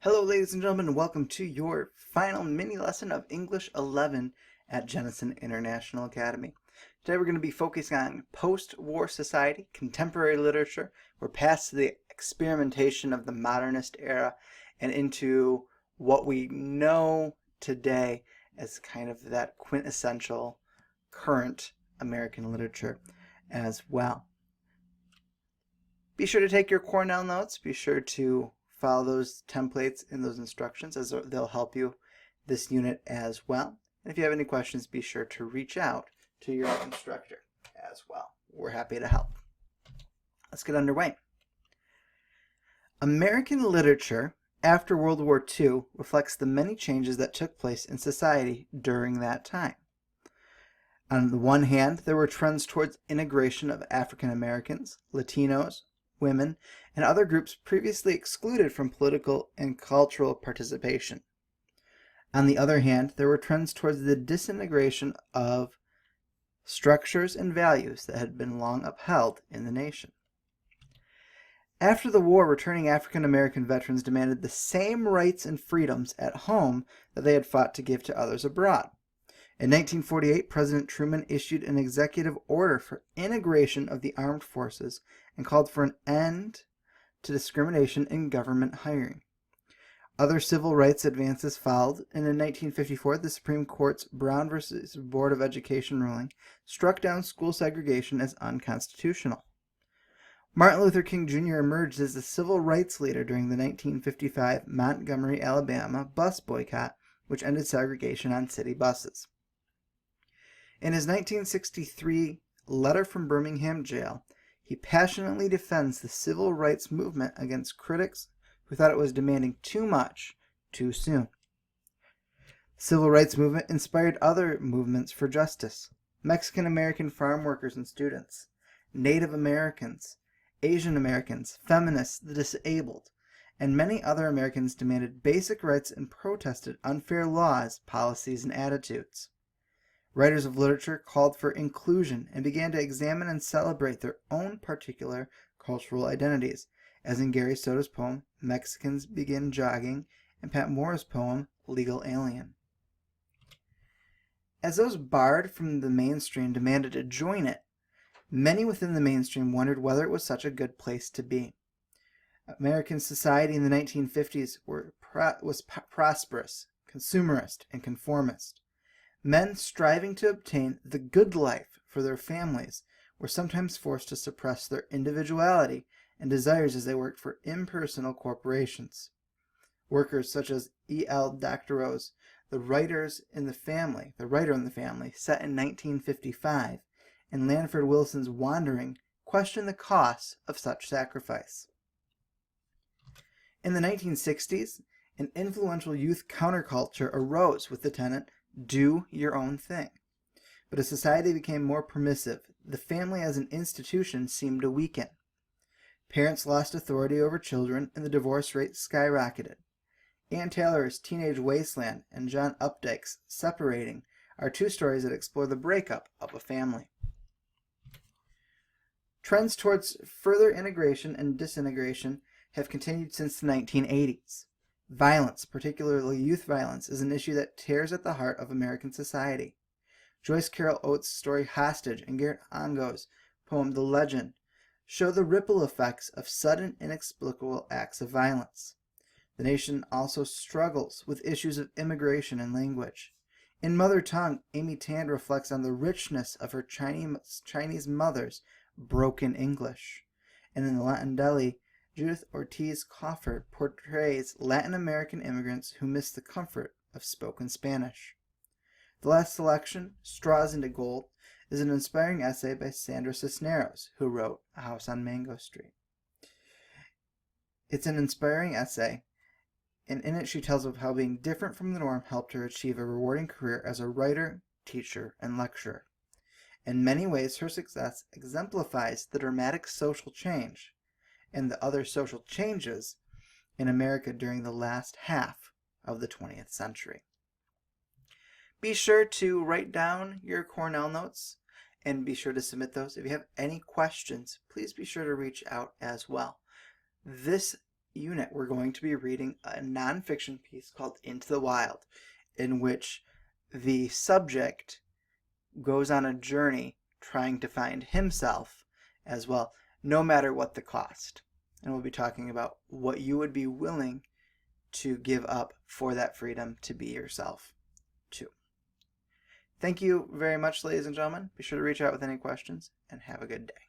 Hello ladies and gentlemen, and welcome to your final mini lesson of English 11 at Jenison International Academy. Today we're going to be focusing on post-war society, contemporary literature. We're past the experimentation of the modernist era and into what we know today as kind of that quintessential current American literature as well. Be sure to take your Cornell notes. Be sure to follow those templates and those instructions as they'll help you this unit as well. And if you have any questions, be sure to reach out to your instructor as well. We're happy to help. Let's get underway. American literature after World War II reflects the many changes that took place in society during that time. On the one hand, there were trends towards integration of African Americans, Latinos, women, and other groups previously excluded from political and cultural participation. On the other hand, there were trends towards the disintegration of structures and values that had been long upheld in the nation. After the war, returning African American veterans demanded the same rights and freedoms at home that they had fought to give to others abroad. In 1948, President Truman issued an executive order for integration of the armed forces and called for an end to discrimination in government hiring. Other civil rights advances followed, and in 1954, the Supreme Court's Brown v. Board of Education ruling struck down school segregation as unconstitutional. Martin Luther King Jr. emerged as a civil rights leader during the 1955 Montgomery, Alabama bus boycott, which ended segregation on city buses. In his 1963 letter from Birmingham jail, he passionately defends the civil rights movement against critics who thought it was demanding too much too soon. The civil rights movement inspired other movements for justice: Mexican American farm workers and students, Native Americans, Asian Americans, feminists, the disabled, and many other Americans demanded basic rights and protested unfair laws, policies, and attitudes. Writers of literature called for inclusion and began to examine and celebrate their own particular cultural identities, as in Gary Soto's poem, Mexicans Begin Jogging, and Pat Moore's poem, Legal Alien. As those barred from the mainstream demanded to join it, many within the mainstream wondered whether it was such a good place to be. American society in the 1950s was prosperous, consumerist, and conformist. Men striving to obtain the good life for their families were sometimes forced to suppress their individuality and desires as they worked for impersonal corporations. Workers such as E.L. Doctorow's The Writer in the Family, set in 1955, and Lanford Wilson's Wandering questioned the costs of such sacrifice. In the 1960s, an influential youth counterculture arose with the tenet, "Do your own thing." But as society became more permissive, the family as an institution seemed to weaken. Parents lost authority over children, and the divorce rate skyrocketed. Ann Taylor's Teenage Wasteland and John Updike's Separating are two stories that explore the breakup of a family. Trends towards further integration and disintegration have continued since the 1980s. Violence, particularly youth violence, is an issue that tears at the heart of American society. Joyce Carol Oates' story Hostage and Garrett Ongo's poem The Legend show the ripple effects of sudden, inexplicable acts of violence. The nation also struggles with issues of immigration and language. In Mother Tongue, Amy Tand reflects on the richness of her Chinese mother's broken English. And in Latin Deli, Judith Ortiz Coffer portrays Latin American immigrants who miss the comfort of spoken Spanish. The last selection, Straws into Gold, is an inspiring essay by Sandra Cisneros, who wrote A House on Mango Street. It's an inspiring essay, and in it she tells of how being different from the norm helped her achieve a rewarding career as a writer, teacher, and lecturer. In many ways, her success exemplifies the dramatic social change and the other social changes in America during the last half of the 20th century. Be sure to write down your Cornell notes and be sure to submit those. If you have any questions, please be sure to reach out as well. This unit, we're going to be reading a nonfiction piece called Into the Wild, in which the subject goes on a journey trying to find himself as well, no matter what the cost. And we'll be talking about what you would be willing to give up for that freedom to be yourself too. Thank you very much, ladies and gentlemen. Be sure to reach out with any questions, and have a good day.